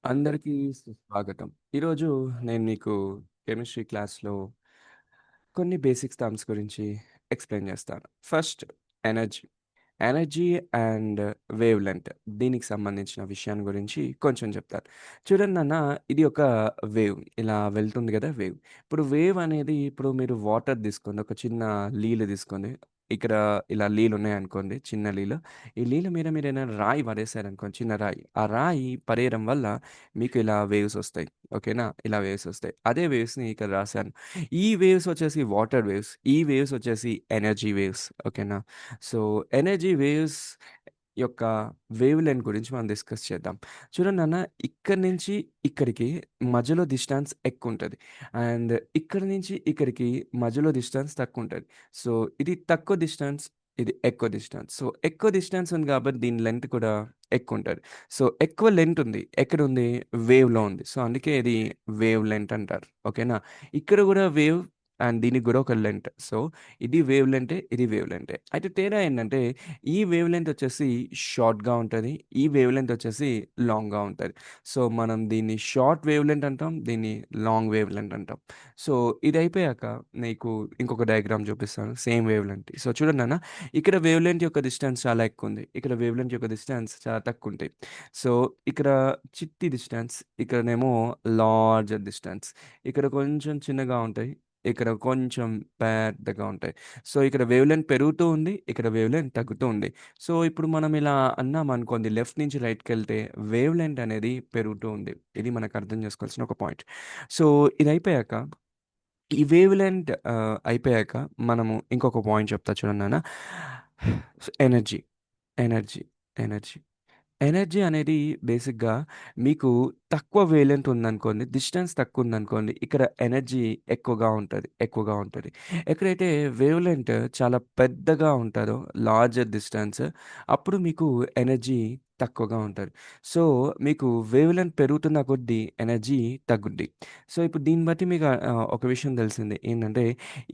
అందరికీ సుస్వాగతం. ఈరోజు నేను మీకు కెమిస్ట్రీ క్లాస్‌లో కొన్ని బేసిక్స్ టర్మ్స్ గురించి ఎక్స్‌ప్లెయిన్ చేస్తాను. First energy. Energy and wave length దీనికి సంబంధించిన విషయాన్ని గురించి కొంచెం చెప్తాను. చూడండి నాన్న, ఇది ఒక వేవ్ ఇలా వెళ్తుంది కదా వేవ్. ఇప్పుడు వేవ్ అనేది ఇప్పుడు మీరు వాటర్ తీసుకోండి. ఒక చిన్న నీళ్ళు తీసుకోండి. ఇక్కడ ఇలా నీళ్ళు ఉన్నాయనుకోండి, చిన్న నీళ్ళు. ఈ నీళ్ళ మీద మీరు ఏదైనా రాయి పడేశారనుకోండి, చిన్న రాయి. ఆ రాయి పడేయడం వల్ల మీకు ఇలా వేవ్స్ వస్తాయి. ఓకేనా? ఇలా వేవ్స్ వస్తాయి. అదే వేవ్స్‌ని ఇక్కడ రాశాను. ఈ వేవ్స్ వచ్చేసి వాటర్ వేవ్స్. ఈ వేవ్స్ వచ్చేసి ఎనర్జీ వేవ్స్. ఓకేనా? సో, ఎనర్జీ వేవ్స్ యొక్క వేవ్ లెంత్ గురించి మనం డిస్కస్ చేద్దాం. చూడండి నాన్న, ఇక్కడి నుంచి ఇక్కడికి మధ్యలో డిస్టెన్స్ ఎక్కువుంటది. అండ్ ఇక్కడి నుంచి ఇక్కడికి మధ్యలో డిస్టెన్స్ తక్కువుంటది. సో, ఇది తక్కువ డిస్టెన్స్, ఇది ఎక్కువ డిస్టెన్స్. సో, ఎక్కువ డిస్టెన్స్ ఉంది కాబట్టి దీని లెంత్ కూడా ఎక్కువుంటది. సో, ఎక్కువ లెంత్ ఉంది. ఎక్కడుంది? వేవ్‌లో ఉంది. సో, అందుకే ఇది వేవ్ లెంత్ అంటారు. ఓకేనా? ఇక్కడ గూడా వేవ్ అండ్ దీనికి గూడా ఒక లెంత్. సో, ఇది వేవ్ లెంతే, ఇది వేవ్ లెంతే. అయితే తేడా ఏంటంటే ఈ వేవ్ లెంత్ వచ్చేసి షార్ట్‌గా ఉంటది. ఈ వేవ్ లెంత్ వచ్చేసి లాంగ్‌గా ఉంటది. సో, మనం దీన్ని షార్ట్ వేవ్ లెంత్ అంటాం. దీన్ని లాంగ్ వేవ్ లెంత్ అంటాం. సో, ఇది అయిపోయాక నీకు ఇంకొక డయాగ్రామ్ చూపిస్తాను. Same wave length. సో, చూడండి నాన్న, ఇక్కడ వేవ్ లెంత్ యొక్క డిస్టెన్స్ చాలా ఎక్కువుంది. ఇక్కడ వేవ్ లెంత్ యొక్క డిస్టెన్స్ చాలా తక్కువుంటాయి. సో, ఇక్కడ చిట్టి డిస్టెన్స్, ఇక్కడనేమో లార్జర్ డిస్టెన్స్. ఇక్కడ కొంచెం చిన్నగా ఉంటాయి. ఇక్కడ కొంచెం పెద్దగా ఉంటాయి. సో, ఇక్కడ వేవ్ లెంత్ పెరుగుతూ ఉంది. ఇక్కడ వేవ్ లెంత్ తగ్గుతూ ఉంది. సో, ఇప్పుడు మనం ఇలా అన్నామనుకోండి, లెఫ్ట్ నుంచి రైట్‌కెళ్తే వేవ్ లెంత్ అనేది పెరుగుతూ ఉంది. ఇది మనకు అర్థం చేసుకోవాల్సిన ఒక పాయింట్. సో, ఇదయిపోయాక ఈ వేవ్ లెంత్ అయిపోయాక మనము ఇంకొక పాయింట్ చెప్తా చూడండి నాన్న. Energy, energy, energy. ఎనర్జీ అనేది బేసిక్‌గా మీకు తక్కువ వేవ్ ఉందనుకోండి, డిస్టెన్స్ తక్కువుందనుకోండి, ఇక్కడ ఎనర్జీ ఎక్కువగా ఉంటది, ఎక్కువగా ఉంటది. ఎక్కడైతే వేవ్ లెంత్ చాలా పెద్దగా ఉంటదో, లార్జర్ డిస్టెన్స్, అప్పుడు మీకు ఎనర్జీ తక్కువగా ఉంటది. సో, మీకు వేవ్ లెంత్ పెరుగుతున్న కొద్దీ ఎనర్జీ తగ్గుద్ది. సో, ఇప్పుడు దీన్ని బట్టి మీకు ఒక విషయం తెలిసింది. ఏంటంటే,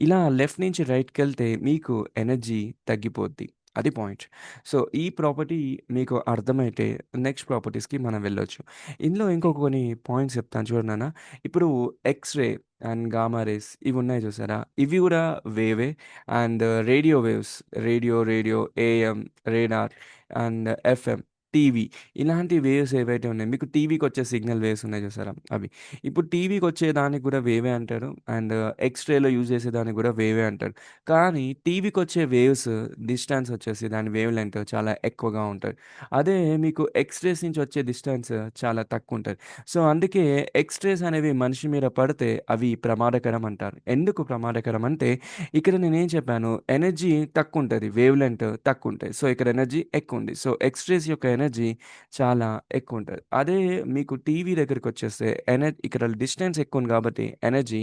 ఇలా లెఫ్ట్ నుంచి రైట్‌కెళ్తే మీకు ఎనర్జీ తగ్గిపోద్ది. అది పాయింట్. సో, ఈ ప్రాపర్టీ మీకు అర్థమైతే నెక్స్ట్ ప్రాపర్టీస్‌కి మనం వెళ్ళొచ్చు. ఇందులో ఇంకొక కొన్ని పాయింట్స్ చెప్తాను చూడండి నాన్న. ఇప్పుడు ఎక్స్‌రే అండ్ గామా రేస్ ఇవి ఉన్నాయి చూసారా? ఇవి గూడా వేవే. And radio, AM, radar and FM, TV ఇలాంటి వేవ్స్ ఏవైతే ఉన్నాయో, మీకు టీవీకొచ్చే సిగ్నల్ వేవ్స్ ఉన్నాయి చూసారా? అవి. ఇప్పుడు టీవీకొచ్చే దానికి గూడా వేవే అంటారు. అండ్ ఎక్స్‌రేలో యూజ్ చేసే దానికి గూడా వేవే అంటారు. కానీ టీవీకొచ్చే వేవ్స్ డిస్టెన్స్ వచ్చేసి దాని వేవ్ లెంత్ చాలా ఎక్కువగా ఉంటది. అదే మీకు ఎక్స్‌రేస్ నుంచి వచ్చే డిస్టెన్స్ చాలా తక్కువుంటది. సో, అందుకే ఎక్స్‌రేస్ అనేవి మనిషి మీద పడితే అవి ప్రమాదకరం అంటారు. ఎందుకు ప్రమాదకరం అంటే, ఇక్కడ నేనేం చెప్పాను, ఎనర్జీ తక్కువుంటది. వేవ్ లెంత్ తక్కువుంటాయి. సో, ఇక్కడ ఎనర్జీ ఎక్కువుంది. సో, ఎక్స్‌రేస్ యొక్క ఎనర్జీ చాలా ఎక్కువుంటది. అదే మీకు టీవీ దగ్గరికొచ్చేస్తే ఇక్కడ డిస్టెన్స్ ఎక్కువుంది కాబట్టి ఎనర్జీ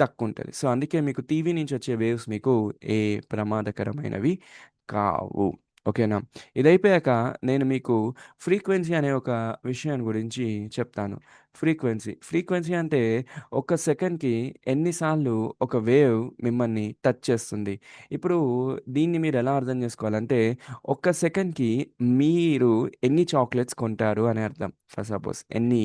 తక్కువుంటది. సో, అందుకే మీకు టీవీ నుంచి వచ్చే వేవ్స్ మీకు ఏ ప్రమాదకరమైనవి కావు. ఓకేనా? ఇదైపోయాక నేను మీకు ఫ్రీక్వెన్సీ అనే ఒక విషయాన్ని గురించి చెప్తాను. ఫ్రీక్వెన్సీ అంటే ఒక సెకండ్‌కి ఎన్ని సార్లు ఒక వేవ్ మిమ్మల్ని టచ్ చేస్తుంది. ఇప్పుడు దీన్ని మీరెలా అర్థం చేసుకోవాలంటే, ఒక్క సెకండ్‌కి మీరు ఎన్ని చాక్లెట్స్ కొంటారు అని అర్థం. ఫర్ సపోజ్ ఎన్ని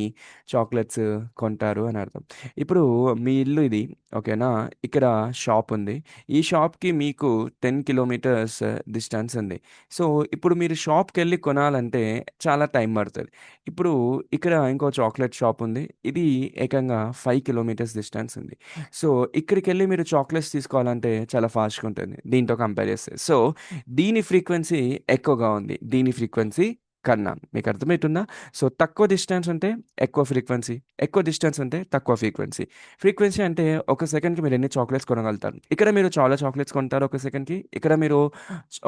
చాక్లెట్స్ కొంటారు అని అర్థం. ఇప్పుడు మీ ఇల్లు ఇది. ఓకేనా? ఇక్కడ షాప్ ఉంది. ఈ షాప్‌కి మీకు 10 కిలోమీటర్స్ డిస్టెన్స్ ఉంది. సో, ఇప్పుడు మీరు షాప్‌కెళ్ళి కొనాలంటే చాలా టైం పడతది. ఇప్పుడు ఇక్కడ ఇంకో చాక్లెట్ షాప్ ఉంది. ఇది ఏకంగా 5 కిలోమీటర్స్ డిస్టెన్స్ ఉంది. సో, ఇక్కడికెళ్ళి మీరు చాక్లెట్స్ తీసుకోవాలంటే చాలా ఫాస్ట్‌గా ఉంటుంది దీంతో కంపేర్ చేస్తే. సో, దీని ఫ్రీక్వెన్సీ ఎక్కువగా ఉంది. దీని ఫ్రీక్వెన్సీ కన్నా. మీకు అర్థమైతుందా? సో, తక్కువ డిస్టెన్స్ ఉంటే ఎక్కువ ఫ్రీక్వెన్సీ. ఎక్కువ డిస్టెన్స్ ఉంటే తక్కువ ఫ్రీక్వెన్సీ. ఫ్రీక్వెన్సీ అంటే ఒక సెకండ్‌కి మీరు ఎన్ని చాక్లెట్స్ కొనగలుగుతారు. ఇక్కడ మీరు చాలా చాక్లెట్స్ కొంటారు ఒక సెకండ్‌కి. ఇక్కడ మీరు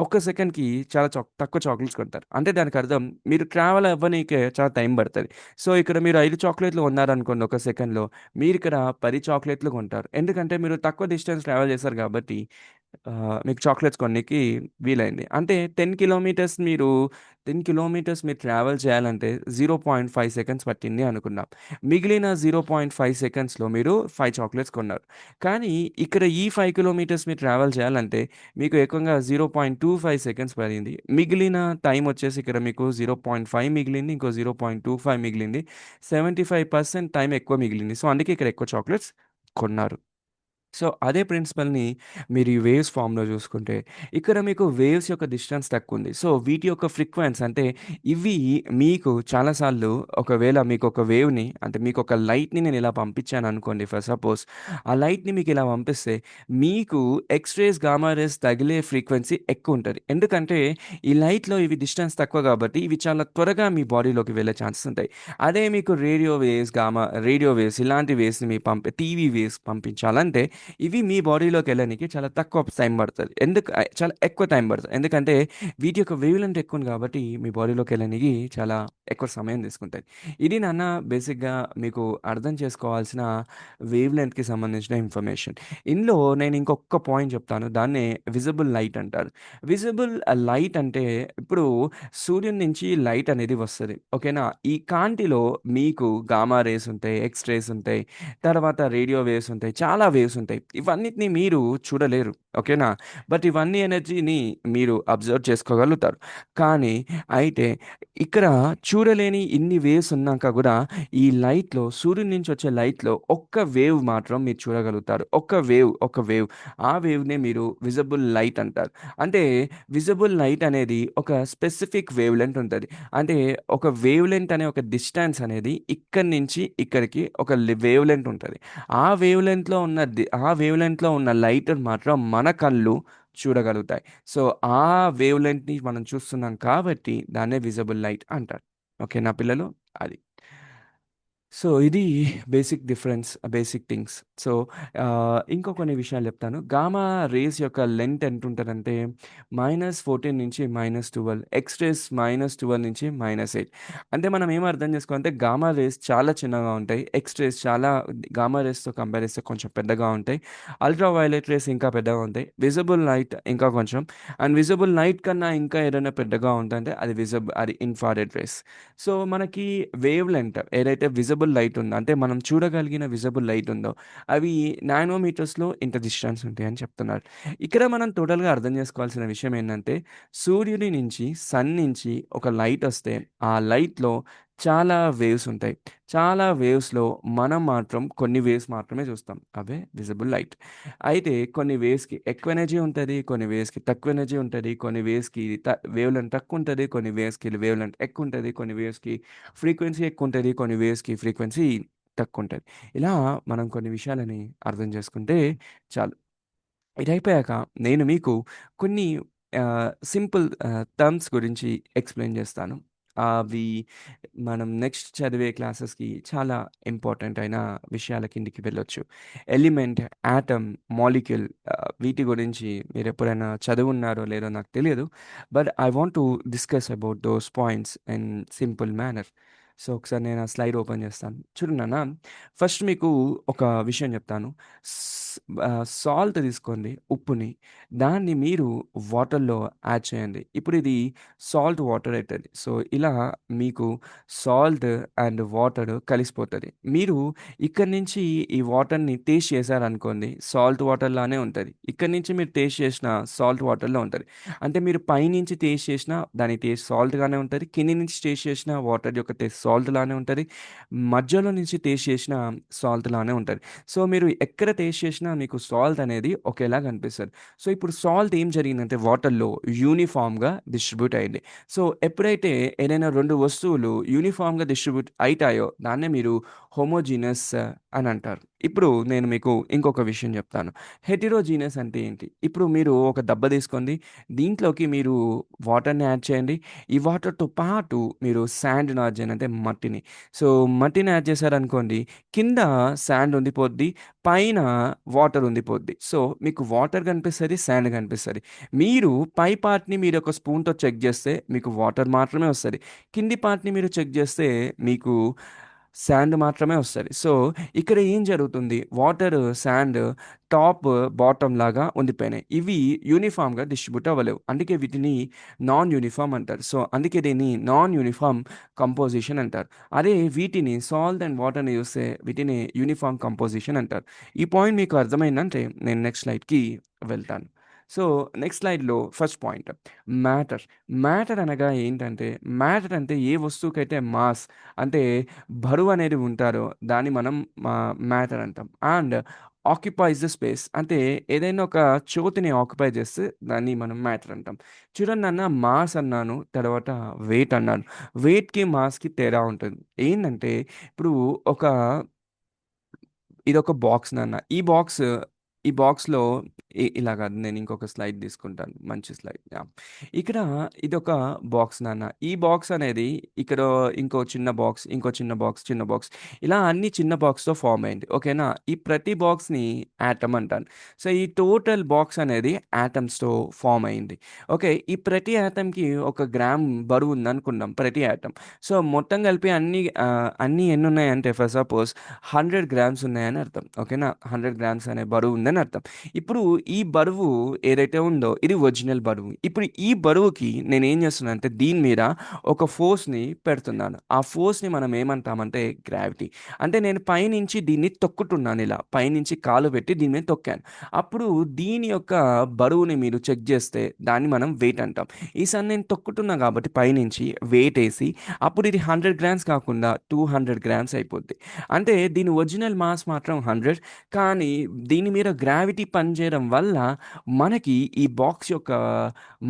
ఒక్క సెకండ్‌కి చాలా తక్కువ చాక్లెట్స్ కొంటారు. అంటే దానికి అర్థం మీరు ట్రావెల్ అవ్వనీకే చాలా టైం పడతది. సో, ఇక్కడ మీరు 5 చాక్లెట్‌లు కొన్నారనుకోండి ఒక సెకండ్‌లో, మీరిక్కడ 10 చాక్లెట్‌లు కొంటారు. ఎందుకంటే మీరు తక్కువ డిస్టెన్స్ ట్రావెల్ చేశారు కాబట్టి మీకు చాక్లెట్స్ కొననీకి వీలైంది. అంటే 10 కిలోమీటర్స్ మీరు 10 కిలోమీటర్స్ మీరు ట్రావెల్ చేయాలంటే 0.5 సెకండ్స్ పట్టింది అనుకుందాం. మిగిలిన 0.5 సెకండ్స్‌లో మీరు 5 చాక్లెట్స్ కొన్నారు. కానీ ఇక్కడ ఈ 5 కిలోమీటర్స్ మీరు ట్రావెల్ చేయాలంటే మీకు ఏకంగా 0.25 సెకండ్స్ పడింది. మిగిలిన టైం వచ్చేసి ఇక్కడ మీకు 0.5 మిగిలింది. ఇంకో 0.25 మిగిలింది. 75% టైం ఎక్కువ మిగిలింది. సో, అందుకే ఇక్కడ ఎక్కువ చాక్లెట్స్ కొన్నారు. సో, అదే ప్రిన్సిపల్‌ని మీరు ఈ వేవ్స్ ఫార్మ్‌లో చూసుకుంటే, ఇక్కడ మీకు వేవ్స్ యొక్క డిస్టెన్స్ తక్కువుంది. సో, వీటి యొక్క ఫ్రీక్వెన్సీ అంటే ఇవి మీకు చాలా సార్లు ఒకవేళ మీకొక వేవ్‌ని అంటే మీకొక లైట్‌ని నేను ఇలా పంపించాననుకోండి ఫర్ సపోజ్. ఆ లైట్‌ని మీకు ఇలా పంపిస్తే మీకు ఎక్స్ రేస్, గామా రేస్ తగిలే ఫ్రీక్వెన్సీ ఎక్కువుంటది. ఎందుకంటే ఈ లైట్‌లో ఇవి డిస్టెన్స్ తక్కువ కాబట్టి ఇవి చాలా త్వరగా మీ బాడీలోకి వెళ్ళే ఛాన్సెస్ ఉంటాయి. అదే మీకు రేడియో వేవ్స్ ఇలాంటి వేవ్స్‌ని మీ టీవీ వేవ్స్ పంపించాలంటే ఇవి మీ బాడీలోకెళ్ళనీకి చాలా తక్కువ టైం పడతది. చాలా ఎక్కువ టైం పడతది. ఎందుకంటే వీటి యొక్క వేవ్ లెంత్ ఎక్కువుంది కాబట్టి మీ బాడీలోకెళ్ళనీకి చాలా ఎక్కువ సమయం తీసుకుంటాయి. ఇది నాన్న బేసిక్‌గా మీకు అర్థం చేసుకోవాల్సిన వేవ్ లెంత్‌కి సంబంధించిన ఇన్ఫర్మేషన్. ఇందులో నేను ఇంకొక పాయింట్ చెప్తాను. దాన్నే విజిబుల్ లైట్ అంటారు. విజిబుల్ లైట్ అంటే ఇప్పుడు సూర్యుని నుంచి లైట్ అనేది వస్తది. ఓకేనా? ఈ కాంతిలో మీకు గామా రేస్ ఉంటాయి, ఎక్స్ రేస్ ఉంటాయి. తర్వాత రేడియో వేవ్స్ ఉంటాయి. చాలా వేవ్స్ ఉంటాయి. ఇవన్నిటిని మీరు చూడలేరు. ఓకేనా? బట్ ఇవన్నీ ఎనర్జీని మీరు అబ్జర్వ్ చేసుకోగలుగుతారు. కానీ అయితే ఇక్కడ చూడలేని ఇన్ని వేవ్స్ ఉన్నాక గూడా ఈ లైట్‌లో సూర్యుని నుంచి వచ్చే లైట్‌లో ఒక్క వేవ్ మాత్రం మీరు చూడగలుగుతారు. ఒక వేవ్. ఆ వేవ్‌నే మీరు విజిబుల్ లైట్ అంటారు. అంటే విజిబుల్ లైట్ అనేది ఒక స్పెసిఫిక్ వేవ్ లెంత్ ఉంటది. అంటే ఒక వేవ్ లెంత్ అనే ఒక డిస్టెన్స్ అనేది ఇక్కడి నుంచి ఇక్కడికి ఒక వేవ్ లెంత్ ఉంటది. ఆ వేవ్ లెంత్‌లో ఉన్న లైట్‌ని మాత్రం మన కళ్ళు చూడగలుగుతాయి. సో, ఆ వేవ్ లెంత్‌ని మనం చూస్తున్నాం కాబట్టి దాన్నే విజిబుల్ లైట్ అంటారు. ఓకేనా పిల్లలు? అది. సో, ఇది basic difference, basic things. So, ఇంకో కొన్ని విషయాలు చెప్తాను. గామా రేస్ యొక్క లెంత్ ఎంతుంటదంటే -14 నుంచి -12, ఎక్స్ రేస్ -12 నుంచి -8. అంటే మనం ఏం అర్థం చేసుకోవాలంటే గామా రేస్ చాలా చిన్నగా ఉంటాయి. ఎక్స్ రేస్ చాలా గామా రేస్‌తో కంపేర్ చేస్తే కొంచెం పెద్దగా ఉంటాయి. అల్ట్రా వయలెట్ రేస్ ఇంకా పెద్దగా ఉంటాయి. విజిబుల్ లైట్ ఇంకా కొంచెం అండ్ విజిబుల్ లైట్ కన్నా ఇంకా ఏదైనా పెద్దగా ఉందంటే అది ఇన్‌ఫ్రారెడ్ రేస్. సో, మనకి వేవ్ లెంత్ ఏదైతే విజిబుల్ లైట్ ఉందో, అంటే మనం చూడగలిగిన విజిబుల్ లైట్ ఉందో, అవి నానోమీటర్స్‌లో ఇంత డిస్టెన్స్ ఉంటాయని చెప్తున్నారు. ఇక్కడ మనం టోటల్‌గా అర్థం చేసుకోవాల్సిన విషయం ఏందంటే, సూర్యుని నుంచి, సన్ నుంచి ఒక లైట్ ఒస్తే, ఆ లైట్‌లో చాలా వేవ్స్ ఉంటాయి. చాలా వేవ్స్‌లో మనం మాత్రం కొన్ని వేవ్స్ మాత్రమే చూస్తాం. అవే విజిబుల్ లైట్. అయితే కొన్ని వేవ్స్‌కి ఎక్కువ ఎనర్జీ ఉంటది. కొన్ని వేవ్స్‌కి తక్కువ ఎనర్జీ ఉంటది. కొన్ని వేవ్స్‌కి వేవ్ లెంత్ తక్కువుంటది. కొన్ని వేవ్స్‌కి వేవ్ లెంత్ ఎక్కువుంటది. కొన్ని వేవ్స్‌కి ఫ్రీక్వెన్సీ ఎక్కువుంటది. కొన్ని వేవ్స్‌కి ఫ్రీక్వెన్సీ తక్కువుంటది. ఇలా మనం కొన్ని విషయాలని అర్థం చేసుకుంటే చాలు. ఇదయిపోయాక నేను మీకు కొన్ని సింపుల్ టర్మ్స్ గురించి ఎక్స్‌ప్లెయిన్ చేస్తాను. అవి మనం నెక్స్ట్ చదివే క్లాసెస్‌కి చాలా ఇంపార్టెంట్ అయిన విషయాల కిందికి వెళ్ళొచ్చు. ఎలిమెంట్, యాటమ్, మాలిక్యూల్ వీటి గురించి మీరెప్పుడైనా చదివున్నారో లేదో నాకు తెలియదు. But I want to discuss about those points in simple manner. So, ఒకసారి నేను ఆ స్లైడ్ ఓపెన్ చేస్తాను. చూడు నాన్న, ఫస్ట్ మీకు ఒక విషయం చెప్తాను. సాల్ట్ తీసుకోండి, ఉప్పుని. దాన్ని మీరు వాటర్‌లో యాడ్ చేయండి. ఇప్పుడు ఇది సాల్ట్ వాటర్ అయితది. సో, ఇలా మీకు సాల్ట్ అండ్ వాటర్ కలిసిపోతది. మీరు ఇక్కడి నుంచి ఈ వాటర్‌ని టేస్ట్ చేశారనుకోండి, సాల్ట్ వాటర్‌లానే ఉంటది. ఇక్కడి నుంచి మీరు టేస్ట్ చేసిన సాల్ట్ వాటర్‌లో ఉంటది. అంటే మీరు పైనుంచి టేస్ట్ చేసినా దాని టేస్ట్ సాల్ట్ గానే ఉంటది. కింది నుంచి టేస్ట్ చేసిన వాటర్ యొక్క టేస్ట్ సాల్ట్ లానే ఉంటది. మధ్యలో నుంచి టేస్ట్ చేసిన సాల్ట్ లానే ఉంటది. సో, మీరు ఎక్కడ టేస్ట్ చేసినా మీకు సాల్ట్ అనేది ఒకేలాగా అనిపిస్తది. సో, ఇప్పుడు సాల్ట్ ఏం జరిగిందంటే వాటర్‌లో యూనిఫార్మ్‌గా డిస్ట్రిబ్యూట్ అయింది. సో, ఎప్పుడైతే ఏదైనా 2 వస్తువులు యూనిఫార్మ్‌గా డిస్ట్రిబ్యూట్ అయితాయో దాన్నే మీరు హోమోజీనస్ అని అంటారు. ఇప్పుడు నేను మీకు ఇంకొక విషయం చెప్తాను. హెటెరోజీనస్ అంటే ఏంటి? ఇప్పుడు మీరు ఒక దబ్బ తీసుకోండి. దీంట్లోకి మీరు వాటర్‌ని యాడ్ చేయండి. ఈ వాటర్‌తో పాటు మీరు శాండ్‌ని యాడ్ చేయండి. అంటే మట్టిని. సో, మట్టిని యాడ్ చేశారనుకోండి, కింద శాండ్ ఉండిపోద్ది. పైన వాటర్ ఉండిపోద్ది. సో, మీకు వాటర్ కనిపిస్తది, శాండ్ కనిపిస్తది. మీరు పై పార్ట్‌ని మీరొక స్పూన్‌తో చెక్ చేస్తే మీకు వాటర్ మాత్రమే వస్తది. కింది పార్ట్‌ని మీరు చెక్ చేస్తే మీకు శాండ్ మాత్రమే వస్తది. సో, ఇక్కడ ఏం జరుగుతుంది? వాటర్, శాండ్ టాప్, బాటమ్ లాగా ఉండిపోయినాయి. ఇవి యూనిఫార్మ్‌గా డిస్ట్రిబ్యూట్ అవ్వలేవు. అందుకే వీటిని నాన్ యూనిఫార్మ్ అంటారు. సో, అందుకే దీన్ని నాన్ యూనిఫార్మ్ కంపోజిషన్ అంటారు. అదే వీటిని సాల్ట్ అండ్ వాటర్‌ని చూస్తే వీటిని యూనిఫార్మ్ కంపోజిషన్ అంటారు. ఈ పాయింట్ మీకు అర్థమైందంటే నేను నెక్స్ట్ స్లైడ్‌కి వెళ్తాను. సో, నెక్స్ట్ స్లైడ్‌లో ఫస్ట్ పాయింట్ మ్యాటర్. మ్యాటర్ అనగా ఏంటంటే, మ్యాటర్ అంటే ఏ వస్తువుకైతే మాస్ అంటే బరువనేది ఉంటారో దాన్ని మనం మ్యాటర్ అంటాం. అండ్ ఆక్యుపైస్ ద స్పేస్ అంటే ఏదైనా ఒక చోటుని ఆక్యుపై చేస్తే దాన్ని మనం మ్యాటర్ అంటాం. చూడండి నాన్న, మాస్ అన్నాను, తర్వాత వెయిట్ అన్నాను. వెయిట్‌కి, మాస్‌కి తేడా ఉంటుంది. ఏందంటే ఇప్పుడు ఒక ఇదొక బాక్స్ నాన్న. ఈ బాక్స్‌లో ఇలా కాదు, నేను ఇంకొక స్లైడ్ తీసుకుంటాను. మంచి స్లైడ్. యాహ్! ఇక్కడ ఇదొక బాక్స్ నాన్న. ఈ బాక్స్ అనేది ఇక్కడ ఇంకో చిన్న బాక్స్, ఇంకో చిన్న బాక్స్, చిన్న బాక్స్ ఇలా అన్ని చిన్న బాక్స్‌తో ఫార్మ్ అయింది. ఓకేనా? ఈ ప్రతి బాక్స్‌ని యాటమ్ అంటాను. సో, ఈ టోటల్ బాక్స్ అనేది యాటమ్స్‌తో ఫార్మ్ అయింది. ఓకే. ఈ ప్రతి యాటమ్‌కి ఒక గ్రామ్ బరువు ఉందనుకుందాం ప్రతి యాటమ్. సో, మొత్తం కలిపి అన్నీ ఎన్నున్నాయంటే ఫర్ సపోజ్ 100 గ్రామ్స్ ఉన్నాయని అర్థం. ఓకేనా? 100 గ్రామ్స్ అనే బరువు ఉందని అర్థం. ఇప్పుడు ఈ బరువు ఏదైతే ఉందో ఇది ఒరిజినల్ బరువు. ఇప్పుడు ఈ బరువుకి నేనేం చేస్తున్నానంటే దీని మీద ఒక ఫోర్స్‌ని పెడుతున్నాను. ఆ ఫోర్స్‌ని మనం ఏమంటామంటే గ్రావిటీ. అంటే నేను పైనుంచి దీన్ని తొక్కుతున్నాను ఇలా. పైనుంచి కాలు పెట్టి దీని మీద తొక్కాను. అప్పుడు దీని యొక్క బరువుని మీరు చెక్ చేస్తే దాన్ని మనం వెయిట్ అంటాం. ఈసారి నేను తొక్కుతున్నా కాబట్టి పైనుంచి వెయిట్ ఏసి అప్పుడు ఇది 100 గ్రామ్స్ కాకుండా 200 గ్రామ్స్ అయిపోద్ది. అంటే దీని ఒరిజినల్ మాస్ మాత్రం 100, కానీ దీని మీద గ్రావిటీ పనిచేయడం వల్ల మనకి ఈ బాక్స్ యొక్క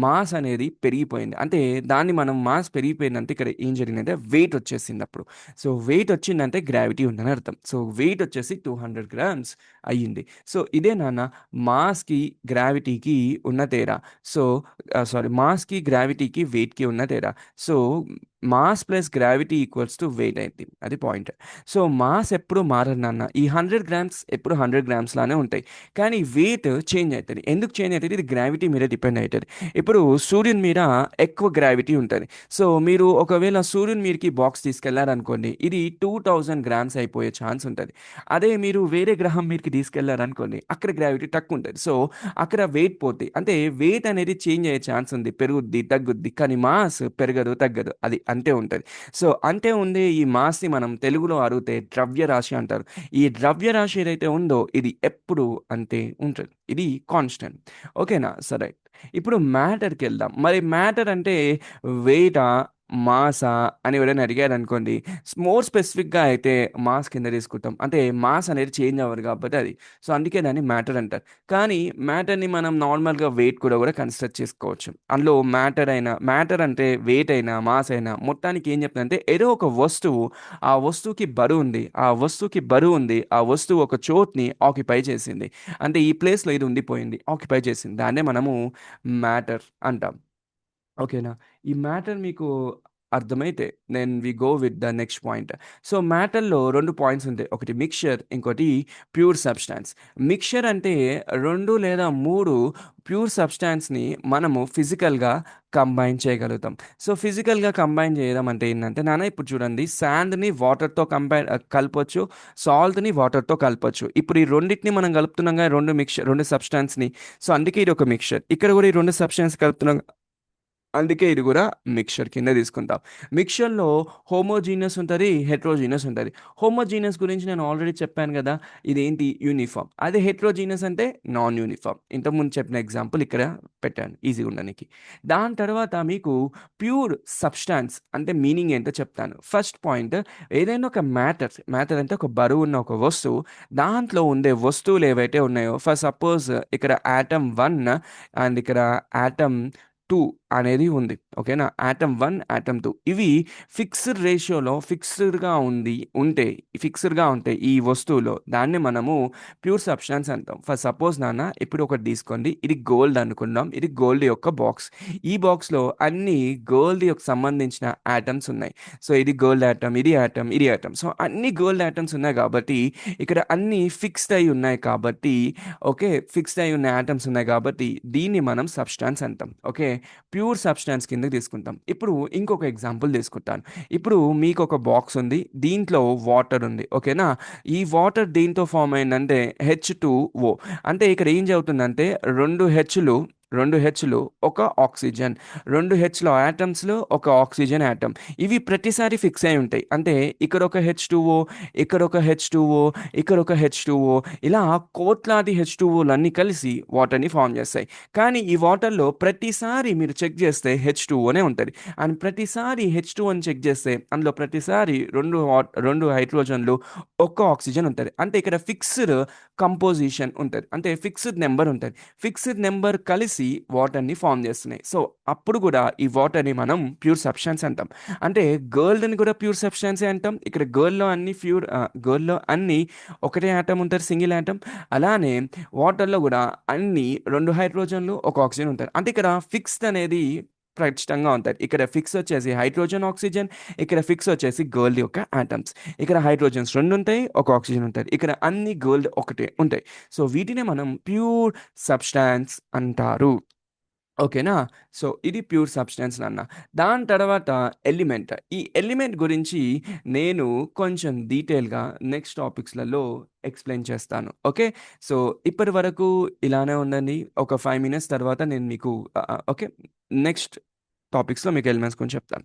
మాస్ అనేది పెరిగిపోయింది. అంటే దాన్ని మనం మాస్ పెరిగిపోయిందంటే ఇక్కడ ఏం జరిగిందంటే వెయిట్ వచ్చేసింది అప్పుడు. సో, వెయిట్ వచ్చిందంటే గ్రావిటీ ఉందని అర్థం. సో, వెయిట్ వచ్చేసి 200 గ్రామ్స్ అయ్యింది. సో, ఇదే నాన్న మాస్‌కి, గ్రావిటీకి ఉన్న తేడా. సో, మాస్‌కి, గ్రావిటీకి, వెయిట్‌కి ఉన్న తేడా. So, mass plus gravity equals to weight అయింది. అది పాయింట్. సో, మాస్ ఎప్పుడు మారదు నాన్న. ఈ 100 గ్రామ్స్ ఎప్పుడు 100 గ్రామ్స్ లానే ఉంటాయి. కానీ వెయిట్ చేంజ్ అయితది. ఎందుకు చేంజ్ అయితది? ఇది గ్రావిటీ మీద డిపెండ్ అయితది. ఇప్పుడు సూర్యుని మీద ఎక్కువ గ్రావిటీ ఉంటది. సో, మీరు ఒకవేళ సూర్యుని మీదకి బాక్స్ తీసుకెళ్లారనుకోండి, ఇది 2000 గ్రామ్స్ అయిపోయే ఛాన్స్ ఉంటది. అదే మీరు వేరే గ్రహం మీదకి తీసుకెళ్లారనుకోండి, అక్కడ గ్రావిటీ తక్కువ ఉంటది. సో, అక్కడ వెయిట్ పోద్ది. అంటే వెయిట్ అనేది చేంజ్ అయ్యే ఛాన్స్ ఉంది. పెరుగుద్ది, తగ్గుద్ది. కానీ మాస్ పెరగదు, తగ్గదు. అది అంతే ఉంటది. సో, అంటే ఉండే ఈ మాస్‌ని మనం తెలుగులో అడిగితే ద్రవ్యరాశి అంటారు. ఈ ద్రవ్యరాశి ఏదైతే ఉందో ఇది ఎప్పుడు అంతే ఉంటది. ఇది కాన్స్టెంట్. ఓకేనా? సరే. ఇప్పుడు మ్యాటర్‌కెళ్దాం. మరి మ్యాటర్ అంటే వెయిటా? మాసా? అని ఎవరైనా అడిగారనుకోండి, మోర్ స్పెసిఫిక్‌గా అయితే మాస్ కింద తీసుకుంటాం. అంటే మాస్ అనేది చేంజ్ అవ్వదు కాబట్టి అది. సో, అందుకే దాన్ని మ్యాటర్ అంటారు. కానీ మ్యాటర్‌ని మనం నార్మల్‌గా వెయిట్ కూడా కన్సిడర్ చేసుకోవచ్చు. అందులో మ్యాటర్ అంటే వెయిట్ అయినా, మాస్ అయినా మొత్తానికి ఏం చెప్తుందంటే ఏదో ఒక వస్తువు, ఆ వస్తువుకి బరువుంది. ఆ వస్తువు ఒక చోట్‌ని ఆక్యుపై చేసింది. అంటే ఈ ప్లేస్‌లో ఇది ఉండిపోయింది. ఆక్యుపై చేసింది. దాన్నే మనము మ్యాటర్ అంటాం. ఓకేనా? ఈ మ్యాటర్ మీకు అర్థమైతే then we go with the next point. So, మ్యాటర్‌లో 2 పాయింట్స్ ఉంటాయి. ఒకటి మిక్స్చర్, ఇంకోటి ప్యూర్ సబ్స్టాన్స్. మిక్స్చర్ అంటే 2 లేదా 3 ప్యూర్ సబ్స్టాన్స్‌ని మనము ఫిజికల్‌గా కంబైన్ చేయగలుగుతాం. సో, ఫిజికల్‌గా కంబైన్ చేయడం అంటే ఏంటంటే నాన్న ఇప్పుడు చూడండి, శాండ్‌ని వాటర్‌తో కలపొచ్చు. సాల్ట్‌ని వాటర్‌తో కలపొచ్చు. ఇప్పుడు ఈ రెండిటిని మనం కలుపుతున్నాంగా 2 సబ్స్టాన్స్‌ని. సో, అందుకే ఇది ఒక మిక్స్చర్. ఇక్కడ కూడా ఈ 2 సబ్స్టాన్స్ కలుపుతున్నాం. అందుకే ఇది గూడా మిక్స్చర్ కింద తీసుకుంటాం. మిక్స్చర్‌లో హోమోజీనస్ ఉంటది, హెటెరోజీనస్ ఉంటది. హోమోజీనస్ గురించి నేను ఆల్రెడీ చెప్పాను గదా! ఇదేంటి యూనిఫార్మ్. అదే హెటెరోజీనస్ అంటే నాన్ యూనిఫార్మ్. ఇంతకుముందు చెప్పిన ఎగ్జాంపుల్ ఇక్కడ పెట్టాను ఈజీగా ఉండనీకి. దాని తర్వాత మీకు ప్యూర్ సబ్స్టాన్స్ అంటే మీనింగ్ ఏంటో చెప్తాను. ఫస్ట్ పాయింట్, ఏదైనా ఒక మ్యాటర్ అంటే ఒక బరువున్న ఒక వస్తువు, దాంట్లో ఉండే వస్తువులు ఏవైతే ఉన్నాయో ఫర్ సపోజ్ ఇక్కడ యాటమ్ 1 అండ్ ఇక్కడ యాటమ్ 2 అనేది ఉంది. ఓకేనా? యాటమ్ 1, యాటమ్ 2 ఇవి ఫిక్స్‌డ్‌గా ఉంటే ఈ వస్తువులో దాన్ని మనము ప్యూర్ సబ్స్టాన్స్ అంటాం. ఫర్ సపోజ్ నాన్న ఇప్పుడు ఒకటి తీసుకోండి. ఇది గోల్డ్ అనుకుందాం. ఇది గోల్డ్ యొక్క బాక్స్. ఈ బాక్స్‌లో అన్నీ గోల్డ్ యొక్క సంబంధించిన యాటమ్స్ ఉన్నాయి. సో, ఇది గోల్డ్ యాటమ్, ఇది యాటమ్, ఇది యాటమ్. సో, అన్ని గోల్డ్ యాటమ్స్ ఉన్నాయి కాబట్టి ఇక్కడ అన్నీ ఫిక్స్డ్ అయి ఉన్నాయి కాబట్టి ఓకే. ఫిక్స్డ్ అయి ఉన్న యాటమ్స్ ఉన్నాయి కాబట్టి దీన్ని మనం సబ్స్టాన్స్ అంటాం. ఓకే. ప్యూర్ సబ్స్టాన్స్ కిందకి తీసుకుంటాం. ఇప్పుడు ఇంకొక ఎగ్జాంపుల్ తీసుకుంటాను. ఇప్పుడు మీకొక బాక్స్ ఉంది. దీంట్లో వాటర్ ఉంది. ఓకేనా? ఈ వాటర్ దేనితో ఫార్మ్ అయిందంటే H2O. అంటే ఇక్కడ ఏం జరుగుతుందంటే 2 హెచ్‌లు 2 హెచ్‌లు ఒక ఆక్సిజన్. 2 హెచ్‌లో యాటమ్స్‌లో ఒక ఆక్సిజన్ యాటమ్. ఇవి ప్రతిసారి ఫిక్స్ అయి ఉంటాయి. అంటే ఇక్కడొక H2O, ఇక్కడొక H2O, ఇక్కడొక H2O, ఇలా కోట్లాది H2O‌లన్నీ కలిసి వాటర్‌ని ఫార్మ్ చేస్తాయి. కానీ ఈ వాటర్‌లో ప్రతిసారి మీరు చెక్ చేస్తే H2Oనే ఉంటది. అండ్ ప్రతిసారి H2Oని చెక్ చేస్తే అందులో ప్రతిసారి 2 హైడ్రోజన్‌లు, ఒక్క ఆక్సిజన్ ఉంటది. అంటే ఇక్కడ ఫిక్స్‌డ్ కంపోజిషన్ ఉంటది. అంటే ఫిక్స్‌డ్ నంబర్ ఉంటది. ఫిక్స్‌డ్ నంబర్ కలిసి వాటర్‌ని ఫార్మ్ చేస్తున్నాయి. సో, అప్పుడు కూడా ఈ వాటర్‌ని మనం ప్యూర్ సబ్స్టాన్స్ అంటాం. అంటే గోల్డ్‌ని కూడా ప్యూర్ సబ్స్టాన్సే అంటాం. ఇక్కడ గోల్డ్‌లో అన్నీ ఒకటే ఆటమ్ ఉంటది, సింగిల్ ఆటమ్. అలానే వాటర్‌లో కూడా అన్ని 2 హైడ్రోజన్‌లు, ఒక ఆక్సిజన్ ఉంటారు. అంటే ఇక్కడ ఫిక్స్డ్ అనేది ఖచ్చితంగా ఉంటది. ఇక్కడ ఫిక్స్ వచ్చేసి హైడ్రోజన్, ఆక్సిజన్. ఇక్కడ ఫిక్స్ వచ్చేసి గోల్డ్ యొక్క ఆటమ్స్. ఇక్కడ హైడ్రోజన్స్ 2 ఉంటాయి, ఒక ఆక్సిజన్ ఉంటది. ఇక్కడ అన్ని గోల్డ్ ఒకటే ఉంటాయి. సో, వీటినే మనం ప్యూర్ సబ్స్టాన్స్ అంటారు. ఓకేనా? సో, ఇది ప్యూర్ సబ్స్టాన్స్ నాన్న. దాని తర్వాత ఎలిమెంట్. ఈ ఎలిమెంట్ గురించి నేను కొంచెం డీటెయిల్‌గా నెక్స్ట్ టాపిక్స్‌లలో ఎక్స్‌ప్లెయిన్ చేస్తాను. ఓకే. సో, ఇప్పటి వరకు ఇలానే ఉండండి. ఒక 5 మినిట్స్ తర్వాత నేను మీకు ఓకే. నెక్స్ట్ టాపిక్స్‌లో మీకు ఎలిమెంట్స్ గురించి చెప్తాను.